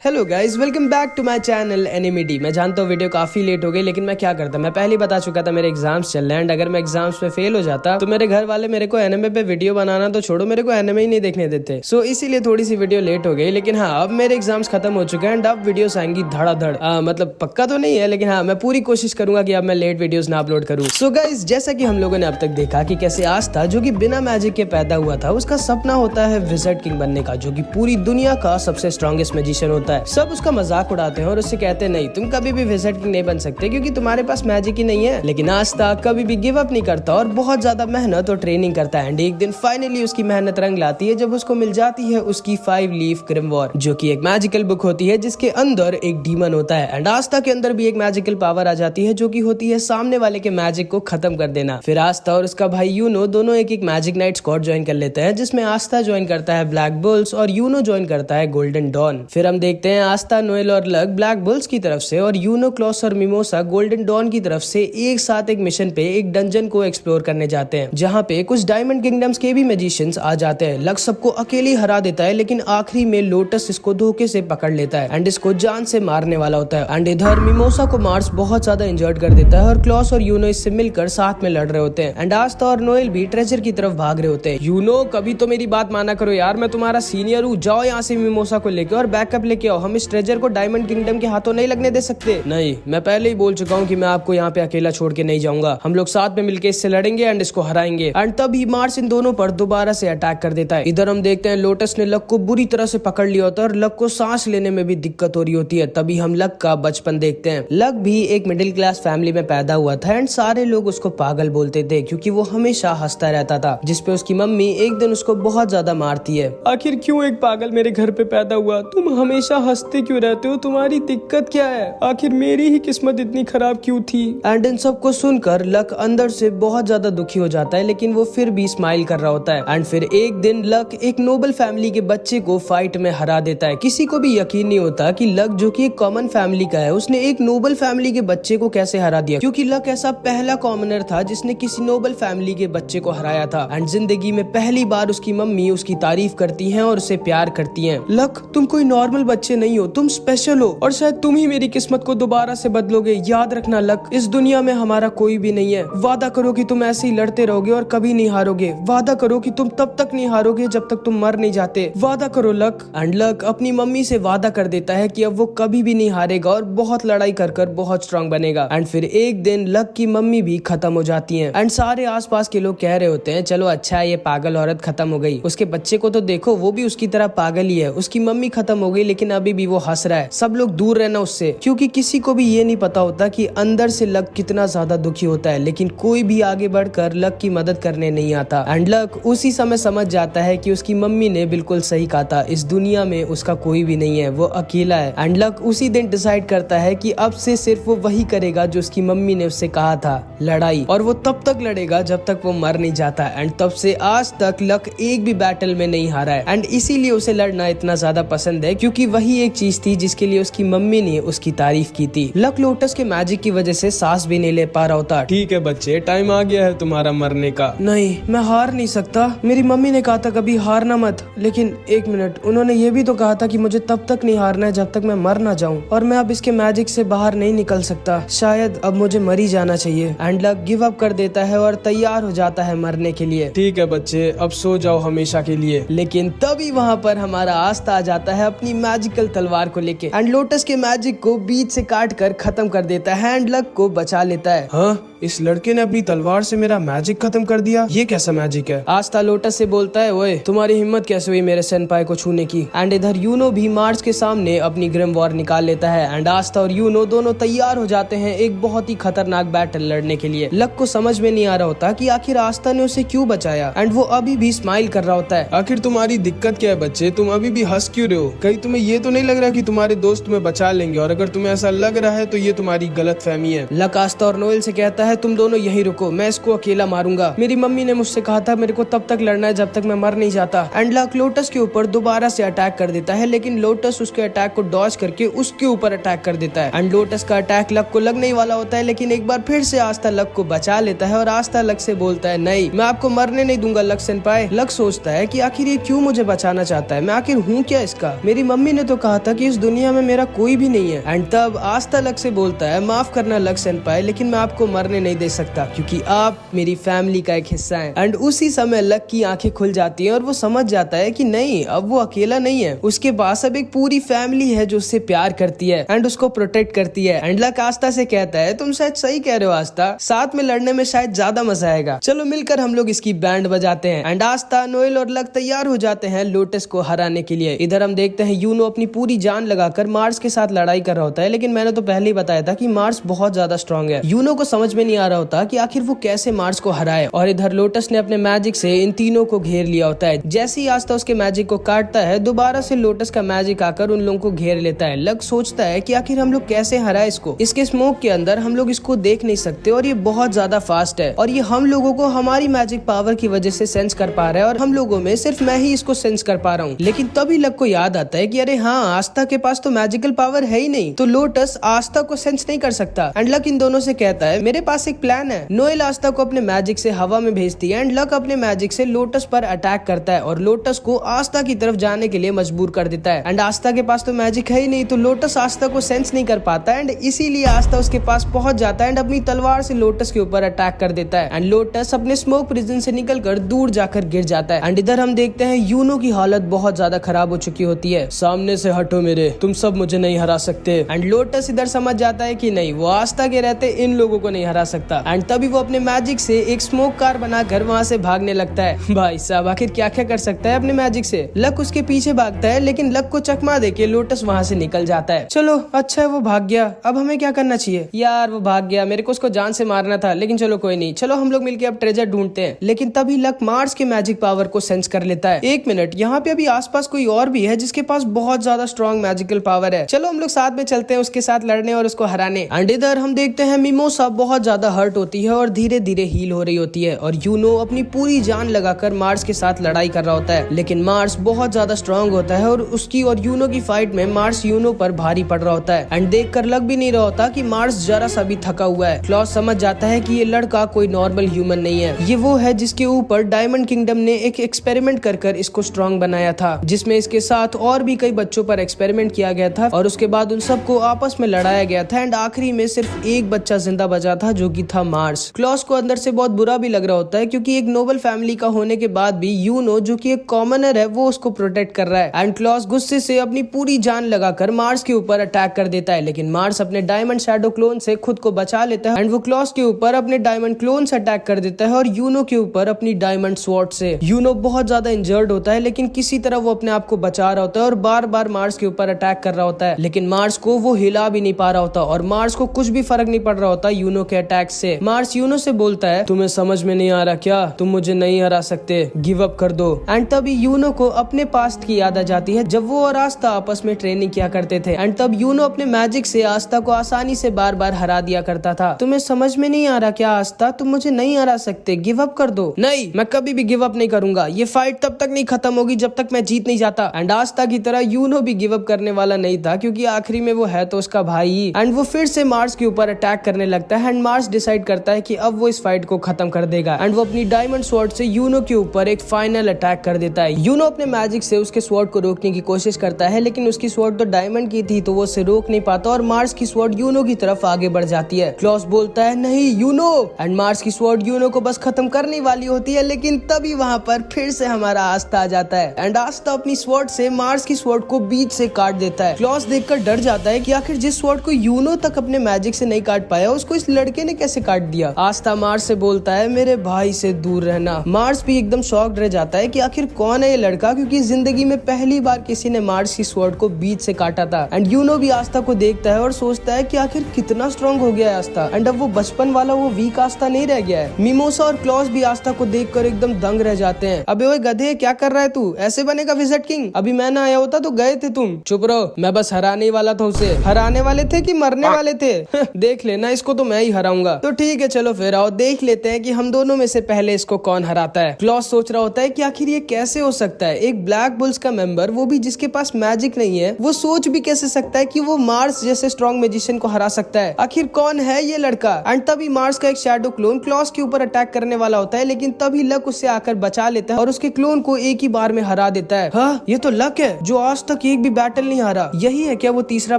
Hello guys, welcome back to my channel Animity. मैं जानता हूँ वीडियो काफी लेट हो गई, लेकिन मैं क्या करता, मैं पहले ही बता चुका था मेरे एग्जाम्स चल रहे हैं। एंड अगर मैं एग्जाम्स में फेल हो जाता तो मेरे घर वाले मेरे को एनिमे पे वीडियो बनाना तो छोड़ो, मेरे को एनिमे ही नहीं देखने देते। सो इसीलिए थोड़ी सी वीडियो लेट हो गई। लेकिन हाँ, अब मेरे एग्जाम्स खत्म हो चुके हैं एंड अब वीडियोस आएंगी धड़ाधड़। मतलब पक्का तो नहीं है, लेकिन हाँ, मैं पूरी कोशिश करूंगा कि अब मैं लेट वीडियोस ना अपलोड करूँ। सो गाइज, जैसा कि हम लोगों ने अब तक देखा कि कैसे आस्था, जो कि बिना मैजिक के पैदा हुआ था, उसका सपना होता है विज़र्ड किंग बनने का, जो कि पूरी दुनिया का सबसे स्ट्रॉन्गेस्ट मैजिशियन होता है। सब उसका मजाक उड़ाते हैं और उससे कहते हैं नहीं, तुम कभी भी विज़र्ड किंग नहीं बन सकते क्योंकि तुम्हारे पास मैजिक ही नहीं है। लेकिन आस्था कभी भी गिव अप नहीं करता और बहुत ज्यादा मेहनत और ट्रेनिंग करता है। एंड एक दिन फाइनली उसकी मेहनत रंग लाती है जब उसको मिल जाती है उसकी 5 लीफ ग्रिमवॉर, जो कि एक मैजिकल बुक होती है जिसके अंदर एक डीमन होता है। एंड आस्था के अंदर भी एक मैजिकल पावर आ जाती है जो कि होती है सामने वाले के मैजिक को खत्म कर देना। फिर आस्था और उसका भाई यूनो दोनों एक मैजिक नाइट स्क्वाड ज्वाइन कर लेते हैं, जिसमें आस्था ज्वाइन करता है ब्लैक बुल्स और यूनो ज्वाइन करता है गोल्डन डॉन। फिर हम देखते हैं आस्था, नोएल और लक ब्लैक बुल्स की तरफ से और यूनो, क्लॉस और मिमोसा गोल्डन डॉन की तरफ से एक साथ एक मिशन पे एक डंजन को एक्सप्लोर करने जाते हैं, जहाँ पे कुछ डायमंड किंगडम्स के भी मैजिशियंस आ जाते हैं। लक सबको अकेले हरा देता है, लेकिन आखिरी में लोटस इसको धोखे से पकड़ लेता है एंड इसको जान से मारने वाला होता है। एंड इधर मिमोसा को मार्स बहुत ज्यादा इंजर्ड कर देता है और क्लॉस और यूनो इससे मिलकर साथ में लड़ रहे होते हैं। एंड आस्था और नोएल भी ट्रेजर की तरफ भाग रहे होते हैं। यूनो, कभी तो मेरी बात माना करो यार, मैं तुम्हारा सीनियर हूँ, जाओ यहाँ से मिमोसा को लेके और बैकअप लेके आओ। हम इस ट्रेजर को डायमंड किंगडम के हाथों नहीं लगने दे सकते। नहीं, मैं पहले ही बोल चुका हूँ कि मैं आपको यहाँ पे अकेला छोड़ के नहीं जाऊंगा। हम लोग साथ में मिलकर इससे लड़ेंगे एंड इसको हराएंगे। एंड तभी मार्स इन दोनों पर दोबारा से अटैक कर देता है। इधर हम देखते हैं लोटस ने लक को बुरी तरह से पकड़ लिया होता है और लक को सांस लेने में भी दिक्कत हो रही होती है। तभी हम लक का बचपन देखते हैं। लक भी एक मिडिल क्लास फैमिली में पैदा हुआ था एंड सारे लोग उसको पागल बोलते थे क्योंकि वो हमेशा हंसता रहता था, जिसपे उसकी मम्मी एक दिन उसको बहुत ज्यादा मारती है। आखिर क्यों एक पागल मेरे घर पे पैदा हुआ? तुम हमेशा हंसते क्यों रहते हो? तुम्हारी दिक्कत क्या है? आखिर मेरी ही किस्मत इतनी खराब क्यों थी? एंड इन सबको सुनकर लक अंदर से बहुत ज्यादा दुखी हो जाता है, लेकिन वो फिर भी स्माइल कर रहा होता है। एंड फिर एक दिन लक एक नोबल फैमिली के बच्चे को फाइट में हरा देता है। किसी को भी यकीन नहीं होता कि लक, जो कि एक कॉमन फैमिली का है, उसने एक नोबल फैमिली के बच्चे को कैसे हरा दिया, क्योंकि लक ऐसा पहला कॉमनर था जिसने किसी नोबल फैमिली के बच्चे को हराया था। एंड जिंदगी में पहली बार उसकी मम्मी उसकी तारीफ करती है और उसे प्यार करती है। लक, तुम कोई नॉर्मल बच्चे नहीं हो, तुम स्पेशल हो और शायद तुम ही मेरी किस्मत को दोबारा से बदलोगे। याद रखना लक, इस दुनिया में हमारा कोई भी नहीं है। वादा करो कि तुम ऐसे ही लड़ते रहोगे और कभी नहीं हारोगे। वादा करो कि तुम तब तक नहीं हारोगे जब तक तुम मर नहीं जाते। वादा करो लक। एंड लक अपनी मम्मी से वादा कर देता है कि अब वो कभी भी नहीं हारेगा और बहुत लड़ाई कर कर बहुत स्ट्रांग बनेगा। एंड फिर एक दिन लक की मम्मी भी खत्म हो जाती है एंड सारे आसपास के लोग कह रहे होते हैं चलो अच्छा है, ये पागल औरत खत्म हो गई, उसके बच्चे को तो देखो, वो भी उसकी तरह पागल ही है। उसकी मम्मी खत्म हो गई लेकिन अभी भी वो हंस रहा है। सब लोग दूर रहना उससे, क्योंकि किसी को भी ये नहीं पता होता कि अंदर से लक कितना ज्यादा दुखी होता है। लेकिन कोई भी आगे बढ़कर लक की मदद करने नहीं आता। एंड लक उसी समय समझ जाता है कि उसकी मम्मी ने बिल्कुल सही कहा था, इस दुनिया में उसका कोई भी नहीं है, वो अकेला है। एंड लक उसी दिन डिसाइड करता है कि अब से सिर्फ वो वही करेगा जो उसकी मम्मी ने उससे कहा था, लड़ाई। और वो तब तक लड़ेगा जब तक वो मर नहीं जाता। एंड तब से आज तक लक एक भी बैटल में नहीं हारा है। एंड इसीलिए उसे लड़ना इतना ज्यादा पसंद है, क्योंकि वही एक चीज थी जिसके लिए उसकी मम्मी ने उसकी तारीफ की थी। लक लोटस के मैजिक की वजह से सांस भी नहीं ले पा रहा होता। ठीक है बच्चे, टाइम आ गया है तुम्हारा मरने का। नहीं, मैं हार नहीं सकता। मेरी मम्मी ने कहा था कभी हारना मत, लेकिन एक मिनट, उन्होंने ये भी तो कहा था कि मुझे तब तक नहीं हारना है जब तक मैं मर ना जाऊं, और मैं अब इसके मैजिक से बाहर नहीं निकल सकता। शायद अब मुझे मर ही जाना चाहिए। एंड लक गिव अप कर देता है और तैयार हो जाता है मरने के लिए। ठीक है बच्चे, अब सो जाओ हमेशा के लिए। लेकिन तभी वहाँ पर हमारा आस्था आ जाता है अपनी मैजिकल तलवार को लेके एंड लोटस के मैजिक को बीच से काट कर खत्म कर देता है एंड लक को बचा लेता है। हाँ, इस लड़के ने अपनी तलवार से मेरा मैजिक खत्म कर दिया, ये कैसा मैजिक है? आस्था लोटस से बोलता है, ओए तुम्हारी हिम्मत कैसे हुई मेरे सेनपाई को छूने की? एंड इधर यूनो भी मार्स के सामने अपनी ग्रिमवॉर निकाल लेता है एंड आस्था और यूनो दोनों तैयार हो जाते हैं एक बहुत ही खतरनाक बैटल लड़ने के लिए। लक को समझ में नहीं आ रहा होता कि आखिर आस्था ने उसे क्यों बचाया एंड वो अभी भी स्माइल कर रहा होता है। आखिर तुम्हारी दिक्कत क्या है बच्चे? तुम अभी भी हंस क्यों रहे हो? कहीं तुम्हें ये तो नहीं लग रहा कि तुम्हारे दोस्त तुम्हें बचा लेंगे? और अगर तुम्हें ऐसा लग रहा है तो ये तुम्हारी गलतफहमी है। लक आस्था और नोएल से कहता है तुम दोनों यहीं रुको, मैं इसको अकेला मारूंगा। मेरी मम्मी ने मुझसे कहा था मेरे को तब तक लड़ना है जब तक मैं मर नहीं जाता। एंड लक लोटस के ऊपर दोबारा से अटैक कर देता है, लेकिन लोटस उसके अटैक को डॉज करके उसके ऊपर अटैक कर देता है। एंड लोटस का अटैक लक को लगने ही वाला होता है, लेकिन एक बार फिर से आस्था लक को बचा लेता है और आस्था लक से बोलता है नहीं, मैं आपको मरने नहीं दूंगा लक सेनपाई। लक सोचता है कि आखिर ये क्यों मुझे बचाना चाहता है, मैं आखिर हूँ क्या इसका? मेरी मम्मी ने तो कहा था कि इस दुनिया में मेरा कोई भी नहीं है। एंड तब आस्था लक से बोलता है, माफ करना लक सेनपाई, लेकिन मैं आपको मरने नहीं दे सकता क्योंकि आप मेरी फैमिली का एक हिस्सा हैं। एंड उसी समय लक की आंखें खुल जाती हैं और वो समझ जाता है कि नहीं, अब वो अकेला नहीं है, उसके पास अब एक पूरी फैमिली है जो उससे प्यार करती है एंड उसको प्रोटेक्ट करती है। एंड लक आस्था से कहता है, तुम शायद सही कह रहे हो आस्था, साथ में लड़ने में शायद ज्यादा मजा आएगा, चलो मिलकर हम लोग इसकी बैंड बजाते हैं। एंड आस्था, नोएल और लक तैयार हो जाते हैं लोटस को हराने के लिए। इधर हम देखते हैं यूनो अपनी पूरी जान लगाकर मार्स के साथ लड़ाई कर रहा होता है, लेकिन मैंने तो पहले ही बताया था कि मार्स बहुत ज्यादा स्ट्रांग है। यूनो को समझ में नहीं आ रहा होता कि आखिर वो कैसे मार्स को हराए। और इधर लोटस ने अपने मैजिक से इन तीनों को घेर लिया होता है। जैसे ही आस्था उसके मैजिक को काटता है, दोबारा से लोटस का मैजिक आकर उन लोगों को घेर लेता है। लक सोचता है कि आखिर हम लोग कैसे हराए इसको, इसके स्मोक के अंदर हम लोग इसको देख नहीं सकते और ये बहुत ज्यादा फास्ट है और ये हम लोगों को हमारी मैजिक पावर की वजह से सेंस कर पा रहा है और हम लोगों में सिर्फ मैं ही इसको सेंस कर पा रहा हूँ। लेकिन तभी लक को याद आता है कि अरे हाँ, आस्था के पास तो मैजिकल पावर है ही नहीं, तो लोटस आस्था को सेंस नहीं कर सकता। एंड लक इन दोनों से कहता है, मेरे पास एक प्लान है। नोएल आस्था को अपने मैजिक से हवा में भेजती है एंड लक अपने मैजिक से लोटस पर अटैक करता है और लोटस को आस्था की तरफ जाने के लिए मजबूर कर देता है। एंड आस्था के पास तो मैजिक है ही नहीं, तो लोटस आस्था को सेंस नहीं कर पाता एंड इसीलिए आस्था उसके पास पहुंच जाता है एंड अपनी तलवार से लोटस के ऊपर अटैक कर देता है। एंड लोटस अपने स्मोक प्रिजन से निकलकर दूर जाकर गिर जाता है। एंड इधर हम देखते हैं यूनो की हालत बहुत ज्यादा खराब हो चुकी होती है। सामने से हटो मेरे, तुम सब मुझे नहीं हरा सकते। एंड लोटस इधर समझ जाता है कि नहीं, वो आस्था के रहते इन लोगों को नहीं हरा सकता। एंड तभी वो अपने मैजिक से एक स्मोक कार बनाकर वहाँ से भागने लगता है। भाई साहब, आखिर क्या क्या कर सकता है अपने मैजिक से। लक उसके पीछे भागता है, लेकिन लक को चकमा देके लोटस वहाँ से निकल जाता है। चलो अच्छा है वो भाग गया, अब हमें क्या करना चाहिए। यार वो भाग गया, मेरे को उसको जान से मारना था, लेकिन चलो कोई नहीं, चलो हम लोग मिलके अब ट्रेजर ढूंढते हैं। लेकिन तभी लक मार्स के मैजिक पावर को सेंस कर लेता है। एक मिनट, यहाँ पे अभी आसपास कोई और भी है जिसके पास बहुत ज्यादा स्ट्रॉन्ग मैजिकल पावर है, चलो हम लोग साथ में चलते हैं उसके साथ लड़ने और उसको हराने। एंड इधर हम देखते हैं मिमोसा बहुत ज्यादा हर्ट होती है और धीरे धीरे हील हो रही होती है और यूनो अपनी पूरी जान लगाकर मार्स के साथ लड़ाई कर रहा होता है। लेकिन मार्स बहुत ज्यादा स्ट्रांग होता है और उसकी और यूनो की फाइट में मार्स यूनो पर भारी पड़ रहा होता है। एंड देखकर लग भी नहीं रहा होता कि मार्स जरा सा भी थका हुआ है। क्लॉस समझ जाता है कि ये लड़का कोई नॉर्मल ह्यूमन नहीं है, ये वो है जिसके ऊपर डायमंड किंगडम ने एक एक्सपेरिमेंट कर इसको स्ट्रांग बनाया था, जिसमें इसके साथ और भी कई बच्चों पर एक्सपेरिमेंट किया गया था और उसके बाद उन सबको आपस में लड़ाया गया था। एंड आखिरी में सिर्फ एक बच्चा जिंदा बचा था जो कि था मार्स। क्लॉस को अंदर से बहुत बुरा भी लग रहा होता है क्योंकि एक नोबल फैमिली का होने के बाद भी यूनो जो कि एक कॉमनर है वो उसको प्रोटेक्ट कर रहा है। एंड क्लॉस गुस्से से अपनी पूरी जान लगाकर मार्स के ऊपर अटैक कर देता है, लेकिन मार्स अपने डायमंड शैडो क्लोन से खुद को बचा लेता है एंड वो क्लॉस के ऊपर अपने डायमंड क्लोन से अटैक कर देता है और यूनो के ऊपर अपनी डायमंड स्वॉर्ड से। यूनो बहुत ज्यादा इंजर्ड होता है, लेकिन किसी तरह वो अपने आप को बचा रहा होता है और बार बार मार्स के ऊपर अटैक कर रहा होता है, लेकिन मार्स को वो हिला भी नहीं पा रहा होता और मार्स को कुछ भी फर्क नहीं पड़ रहा होता यूनो के अटैक से। मार्स यूनो से बोलता है, तुम्हें समझ में नहीं आ रहा क्या, तुम मुझे नहीं हरा सकते, गिव अप कर दो। एंड तभी यूनो को अपने पास्ट की याद आ जाती है जब वो और आस्था आपस में ट्रेनिंग किया करते थे। एंड तब यूनो अपने मैजिक से आस्था को आसानी से बार बार हरा दिया करता था। तुम्हें समझ में नहीं आ रहा क्या आस्था, तुम मुझे नहीं हरा सकते, गिव अप कर दो। नहीं, मैं कभी भी गिव अप नहीं करूंगा, ये फाइट तब तक नहीं खत्म होगी जब तक मैं जीत नहीं जाता। एंड आस्था की तरह यूनो भी गिव अप करने वाला नहीं था क्योंकि आखिरी में वो है तो उसका भाई ही। एंड वो फिर से मार्स के ऊपर अटैक करने लगता है एंड मार्स डिसाइड करता है कि अब वो इस फाइट को खत्म कर देगा एंड वो अपनी डायमंड स्वॉर्ड से यूनो के ऊपर एक फाइनल अटैक कर देता है। यूनो अपने मैजिक से उसके स्वॉर्ड को रोकने की कोशिश करता है, लेकिन उसकी स्वॉर्ड तो डायमंड की थी तो वो उसे रोक नहीं पाता और मार्स की स्वॉर्ड यूनो की तरफ आगे बढ़ जाती है। क्लॉस बोलता है, नहीं यूनो, एंड मार्स की स्वॉर्ड यूनो को बस खत्म करने वाली होती है, लेकिन तभी वहाँ पर फिर से हमारा आस्था आ जाता है एंड आस्था अपनी स्वॉर्ड से मार्स की स्वॉर्ड को बीच से काट देता है। क्लॉस देखकर डर जाता है कि आखिर जिस स्वॉर्ड को यूनो तक अपने मैजिक से नहीं काट पाया उसको इस लड़के ने कैसे काट दिया। आस्था मार्स से बोलता है, मेरे भाई से दूर रहना। मार्स भी एकदम शॉक्ड रह जाता है कि आखिर कौन है ये लड़का, क्योंकि जिंदगी में पहली बार किसी ने मार्स की स्वॉर्ड को बीच से काटा था। एंड यूनो भी आस्था को देखता है और सोचता है कि आखिर कितना स्ट्रॉन्ग हो गया है आस्था एंड अब वो बचपन वाला वो वीक आस्था नहीं रह गया है। मिमोसा और क्लॉस भी आस्था को देखकर एकदम दंग रह जाते हैं। अबे ओए गधे, क्या कर रहा है तू, ऐसे बनेगा विज़र्ड किंग, अभी मैं ना आया होता तो गए थे तुम। चुप रहो, मैं बस हराने वाला था उसे। हराने वाले थे कि मरने वाले थे? देख लेना, इसको तो मैं ही हराऊंगा। तो ठीक है चलो फिर आओ देख लेते हैं कि हम दोनों में से पहले इसको कौन हराता है। क्लॉस सोच रहा होता है कि आखिर ये कैसे हो सकता है, एक ब्लैक बुल्स का मेंबर, वो भी जिसके पास मैजिक नहीं है, वो सोच भी कैसे सकता है कि वो मार्स जैसे स्ट्रॉन्ग मैजिशियन को हरा सकता है। आखिर कौन है ये लड़का। एंड तभी मार्स का एक शैडो क्लोन क्लॉस के ऊपर अटैक करने वाला होता है, लेकिन तभी लक उससे आकर बचा लेता है और उसके क्लोन को एक ही बार में हरा देता है। हाँ, ये तो लक है जो आज तक तक एक भी बैटल नहीं हारा। यही है क्या वो तीसरा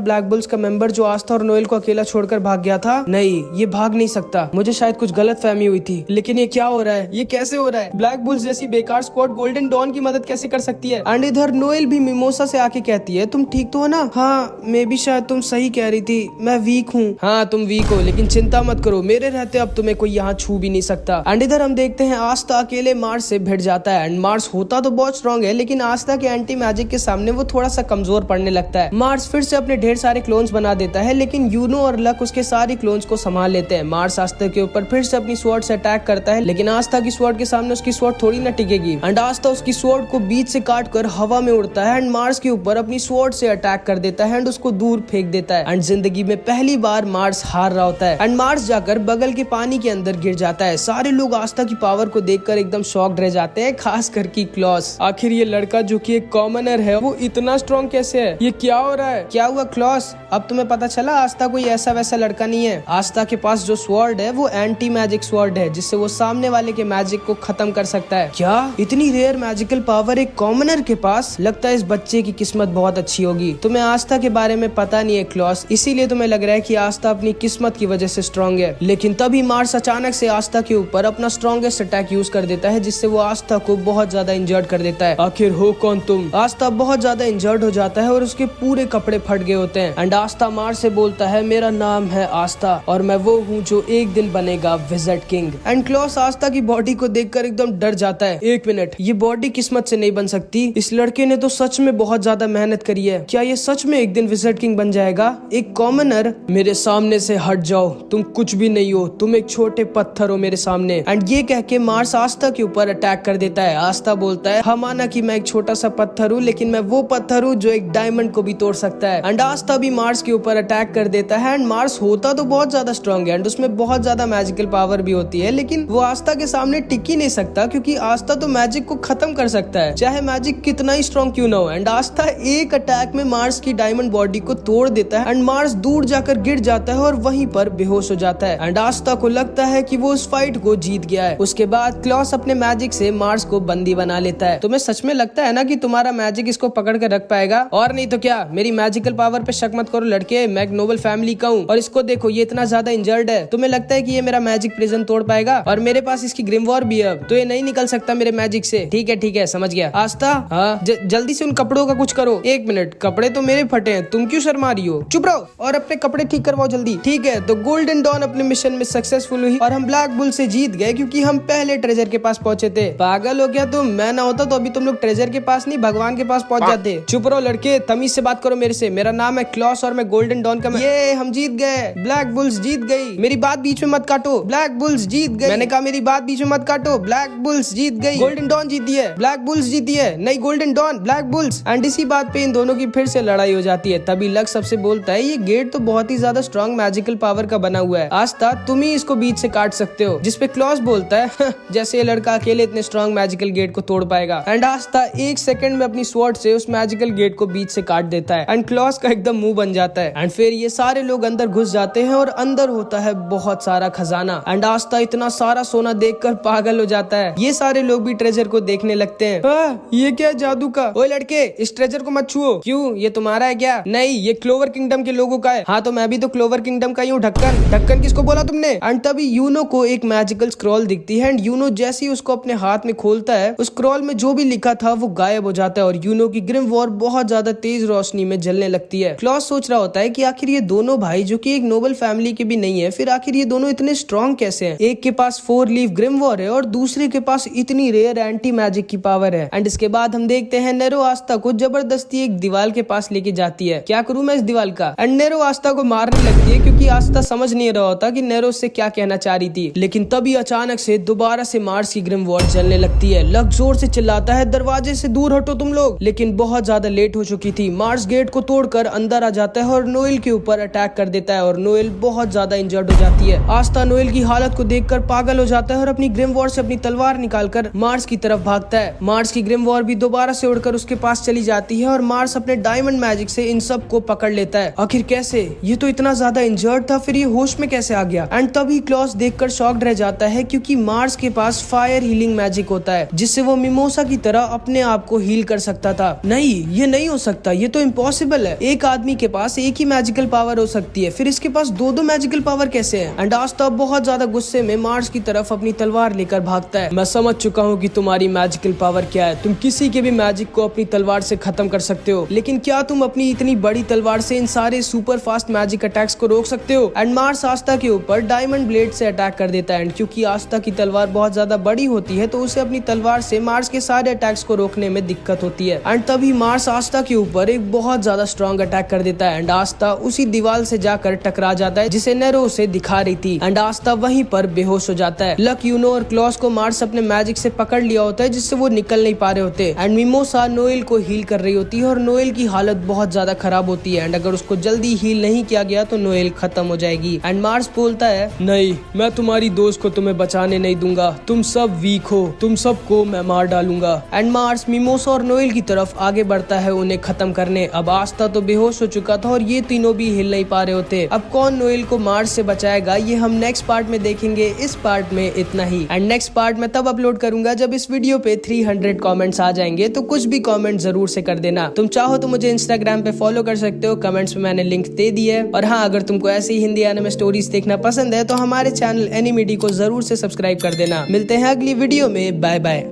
ब्लैक बुल्स का मेंबर जो आस्था और नोएल को अकेला छोड़कर भाग गया था? नहीं, ये भाग नहीं सकता। मुझे शायद कुछ गलत फहमी हुई थी, लेकिन ये क्या हो रहा है? ये कैसे हो रहा है? ब्लैक बुल्स जैसी बेकार स्क्वाड गोल्डन डॉन की मदद कैसे कर सकती है? एंड इधर नोएल भी मिमोसा से आके कहती है, तुम ठीक तो हो ना? हाँ, मैं भी शायद तुम सही कह रही थी, मैं वीक हूँ। हाँ, तुम वीक हो, लेकिन चिंता मत करो, मेरे रहते अब तुम्हें कोई यहाँ छू भी नहीं सकता। एंड इधर हम देखते हैं आस्था अकेले मार्स से भिड़ जाता है। एंड मार्स होता तो बहुत स्ट्रॉन्ग है, लेकिन आस्था के एंटी मैजिक के सामने वो थोड़ा सा कमजोर पड़ने लगता है। मार्स फिर से अपने ढेर सारे क्लोन्स बना देता है, लेकिन यूनो और लक उसके सारे क्लोन्स को संभाल लेते हैं। मार्स आस्था के ऊपर फिर से अपनी स्वॉर्ड से अटैक करता है, लेकिन आस्था की स्वॉर्ड के सामने उसकी स्वॉर्ड थोड़ी ना टिकेगी। एंड आस्था उसकी स्वॉर्ड को बीच से काट कर हवा में उड़ता है एंड मार्स के ऊपर अपनी स्वॉर्ड से अटैक कर देता है एंड उसको दूर फेंक देता है। एंड जिंदगी में पहली बार मार्स हार रहा होता है एंड मार्स जाकर बगल के पानी के अंदर गिर जाता है। सारे लोग आस्था की पावर को देखकर एकदम शॉक्ड रह जाते हैं, खास कर की क्लॉस। आखिर ये लड़का जो कि एक कॉमनर है वो इतना स्ट्रॉन्ग कैसे है? ये क्या हो रहा है? क्या हुआ क्लॉस? अब तुम्हें पता चला आस्था कोई ऐसा वैसा लड़का नहीं है। आस्था के पास जो स्वॉर्ड है वो एंटी मैजिक स्वॉर्ड है, जिससे वो सामने वाले के मैजिक को खत्म कर सकता है। क्या इतनी रेयर मैजिकल पावर एक कॉमनर के पास? लगता है इस बच्चे की किस्मत बहुत अच्छी होगी। तुम्हें आस्था के बारे में पता नहीं है क्लॉस, इसीलिए तुम्हें लग रहा है कि आस्था अपनी किस्मत की वजह से स्ट्रॉन्ग है। लेकिन तभी मार्स अचानक से आस्था के ऊपर अपना स्ट्रॉन्गेस्ट अटैक यूज कर देता है, जिससे वो आस्था को बहुत ज्यादा इंजर्ड कर देता है। आखिर हो कौन तुम? आस्था बहुत ज्यादा इंजर्ड हो जाता है और उसके पूरे कपड़े फट गए होते हैं। एंड आस्था मार्स से बोलता है, मेरा नाम है आस्था और मैं वो हूँ जो एक दिन बनेगा विज़र्ड किंग। एंड क्लॉस आस्था की बॉडी को देखकर एकदम डर जाता है। एक मिनट, ये बॉडी किस्मत से नहीं बन सकती। इस लड़के ने तो सच में बहुत ज्यादा मेहनत करी है। क्या ये सच में एक दिन विज़र्ड किंग बन जाएगा? एक कॉमनर? मेरे सामने से हट जाओ, तुम कुछ भी नहीं हो, तुम एक छोटे पत्थर हो मेरे सामने। एंड ये कह के मार्स आस्था के ऊपर अटैक कर देता है। आस्था बोलता है, हाँ माना कि मैं एक छोटा सा पत्थर हूँ, लेकिन मैं वो पत्थर हूँ जो एक डायमंड को भी तोड़ सकता है। एंड आस्था भी मार्स के ऊपर अटैक कर देता है। एंड मार्स होता तो बहुत ज्यादा स्ट्रॉन्ग है एंड उसमें बहुत ज्यादा मैजिकल पावर भी होती है, लेकिन वो आस्था के सामने टिक ही नहीं सकता, क्योंकि आस्था तो मैजिक को खत्म कर सकता है, चाहे मैजिक कितना ही स्ट्रॉन्ग क्यों ना हो। एंड आस्था एक अटैक में मार्स की डायमंड बॉडी को तोड़ देता है एंड मार्स दूर जाकर गिर जाता है और वहीं पर बेहोश हो जाता है। एंड आस्था को लगता है कि वो उस फाइट को जीत गया है। उसके बाद क्लॉस अपने मैजिक से मार्स को बंदी बना लेता है। तुम्हें सच में लगता है ना कि तुम्हारा मैजिक इसको पकड़ कर रख पाएगा? और नहीं तो क्या? मेरी मैजिकल पावर पे शक मत करो लड़के, मैं एक नोबल फैमिली का हूँ और इसको देखो, ये इतना ज्यादा इंजर्ड है। तुम्हें लगता है कि ये मेरा मैजिक प्रिजन तोड़ पाएगा? और मेरे पास इसकी ग्रिमवॉर भी है, तो ये नहीं निकल सकता मेरे मैजिक से। ठीक है, समझ गया। आस्था, हाँ जल्दी से उन कपड़ों का कुछ करो। एक मिनट, कपड़े तो मेरे फटे हैं, तुम क्यों शर्मा रही हो? चुप रहो और अपने कपड़े ठीक करवाओ जल्दी। ठीक है, तो गोल्डन डॉन अपने मिशन में सक्सेसफुल हुई और हम ब्लैक बुल से जीत गए, क्योंकि हम पहले ट्रेजर के पास पहुंचे थे। पागल हो गया तुम? मैं ना होता तो अभी तुम लोग ट्रेजर के पास नहीं, भगवान के पास पहुंच जाते। चुप रहो लड़के, तमीज से बात करो मेरे से। मेरा नाम है क्लॉस और मैं गोल्डन डॉन का ये हम जीत गए, ब्लैक बुल्स जीत गई। मेरी बात बीच में मत काटो, ब्लैक बुल्स जीत गई। मैंने कहा मेरी बात बीच में मत काटो, ब्लैक बुल्स जीत गई। गोल्डन डॉन जीती है, ब्लैक बुल्स जीती है, नहीं Golden Dawn Black Bulls. And इसी बात पे इन दोनों की फिर से लड़ाई हो जाती है। तभी लक सबसे बोलता है, ये गेट तो बहुत ही ज्यादा स्ट्रॉन्ग मैजिकल पावर का बना हुआ है, आस्था तुम ही इसको बीच से काट सकते हो। जिसपे क्लॉस बोलता है, जैसे ये लड़का अकेले इतने स्ट्रॉन्ग मैजिकल गेट को तोड़ पाएगा। एंड आस्था एक सेकंड में अपनी स्वॉर्ड से उस मैजिकल गेट को बीच से काट देता है एंड क्लॉस का एकदम मुंह बन जाता है। एंड फिर ये सारे लोग अंदर घुस जाते हैं और अंदर होता है बहुत सारा खजाना। एंड आस्था इतना सारा सोना देखकर पागल हो जाता है। ये सारे लोग भी ट्रेजर को देखने लगते हैं। ये क्या जादू का? ओए लड़के, इस ट्रेजर को मत छुओ। क्यों, ये तुम्हारा है क्या? नहीं, ये क्लोवर किंगडम के लोगों का है। हाँ, तो मैं भी तो क्लोवर किंगडम का ही हूँ। ढक्कन किसको बोला तुमने? एंड तभी यूनो को एक मैजिकल स्क्रॉल दिखती है एंड यूनो जैसे ही उसको अपने हाथ में खोलता है, उस स्क्रॉल में जो भी लिखा था वो गायब हो जाता है और यूनो की ग्रिमवॉर बहुत ज्यादा तेज रोशनी में जलने लगती है। क्लॉस सोच रहा होता है कि आखिर ये दोनों भाई जो कि एक नोबल फैमिली के भी नहीं है, फिर आखिर ये दोनों इतने स्ट्रॉन्ग कैसे हैं? एक के पास 4 लीफ ग्रिमवॉर है और दूसरे के पास इतनी रेयर एंटी मैजिक की पावर है। एंड इसके बाद हम देखते हैं नेरो आस्था को जबरदस्ती एक दीवार के पास लेके जाती है। क्या करूं मैं इस दीवार का? एंड नेरो आस्था को मारने लगती है, क्योंकि आस्था समझ नहीं रहा होता कि नेरो से क्या कहना चाह रही थी। लेकिन तभी अचानक से दोबारा से मार्स की ग्रिमवॉर जलने लगती है। लक जोर से चिल्लाता है, दरवाजे से दूर हटो तुम लोग। लेकिन बहुत ज्यादा लेट हो चुकी थी। मार्स गेट को तोड़कर अंदर आ जाता है और नोएल के ऊपर अटैक कर देता है और नोएल बहुत ज्यादा इंजर्ड हो जाती है। आस्था नोएल की हालत को देखकर पागल हो जाता है और अपनी ग्रिमवॉर से अपनी तलवार निकालकर मार्स की तरफ भागता है। मार्स की ग्रिमवॉर भी दोबारा से उड़कर उसके पास चली जाती है और मार्स अपने डायमंड मैजिक से इन सब को पकड़ लेता है। आखिर कैसे? ये तो इतना ज्यादा इंजर्ड था, फिर ये होश में कैसे आ गया? एंड तभी क्लॉस देखकर शॉक्ड रह जाता है, क्योंकि मार्स के पास फायर हीलिंग मैजिक होता है, जिससे वो मिमोसा की तरह अपने आप को हील कर सकता था। नहीं, ये नहीं हो सकता, ये तो इम्पॉसिबल है। एक आदमी के पास एक ही मैजिकल पावर हो सकती है, फिर इसके पास दो मैजिकल पावर कैसे है? एंड आस्ता बहुत ज्यादा गुस्से में मार्स की तरफ अपनी तलवार लेकर भागता है। मैं समझ चुका हूँ कि तुम्हारी मैजिकल पावर क्या है, तुम किसी के भी मैजिक को अपनी तलवार से खत्म कर सकते हो, लेकिन क्या तुम अपनी इतनी बड़ी तलवार से इन सारे सुपर फास्ट मैजिक अटैक्स को रोक सकते हो? एंड मार्स आस्ता के ऊपर डायमंड ब्लेड से अटैक कर देता है। एंड क्योंकि आस्ता की तलवार बहुत ज्यादा बड़ी होती है तो उसे अपनी तलवार से मार्स के सारे अटैक्स को रोकने में दिक्कत होती है। एंड तभी मार्स आस्ता के ऊपर एक बहुत ज्यादा स्ट्रॉन्ग अटैक कर देता है। एंड आस्ता उसी दीवार से जाकर टकरा जाता है जिसे नेरो उसे दिखा रही थी। एंड आस्ता वहीं पर बेहोश हो जाता है। लक, यूनो और क्लॉस को मार्स अपने मैजिक से पकड़ लिया होता है जिससे वो निकल नहीं पा रहे होते। एंड मिमोसा नोएल को हील कर रही होती है और नोएल की हालत बहुत ज्यादा खराब होती है। एंड अगर उसको जल्दी हील नहीं किया गया तो नोएल खत्म हो जाएगी। एंड मार्स बोलता है, नहीं, मैं तुम्हारी दोस्त को तुम्हें बचाने नहीं दूंगा, तुम सब वीक हो, तुम सबको मैं मार डालूंगा। एंड मार्स मिमोसा और नोएल की तरफ आगे बढ़ता है उन्हें खत्म करने। अब आस्ता तो बेहोश हो चुका था और ये तीनों भी हिल नहीं पा रहे होते। अब कौन नोएल को मार्स से बचाएगा ये हम नेक्स्ट पार्ट में देखेंगे। इस पार्ट में इतना ही। एंड नेक्स्ट पार्ट में तब अपलोड करूंगा जब इस वीडियो पे 300 कमेंट्स आ जाएंगे, तो कुछ भी कमेंट जरूर से कर देना। तुम चाहो तो मुझे इंस्टाग्राम पे फॉलो कर सकते हो, कमेंट्स में मैंने लिंक दे दी है। और हाँ, अगर तुमको ऐसी हिंदी एनिमे स्टोरीज देखना पसंद है तो हमारे चैनल एनिमिडी को जरूर से सब्सक्राइब कर देना। मिलते हैं अगली वीडियो में, बाय बाय।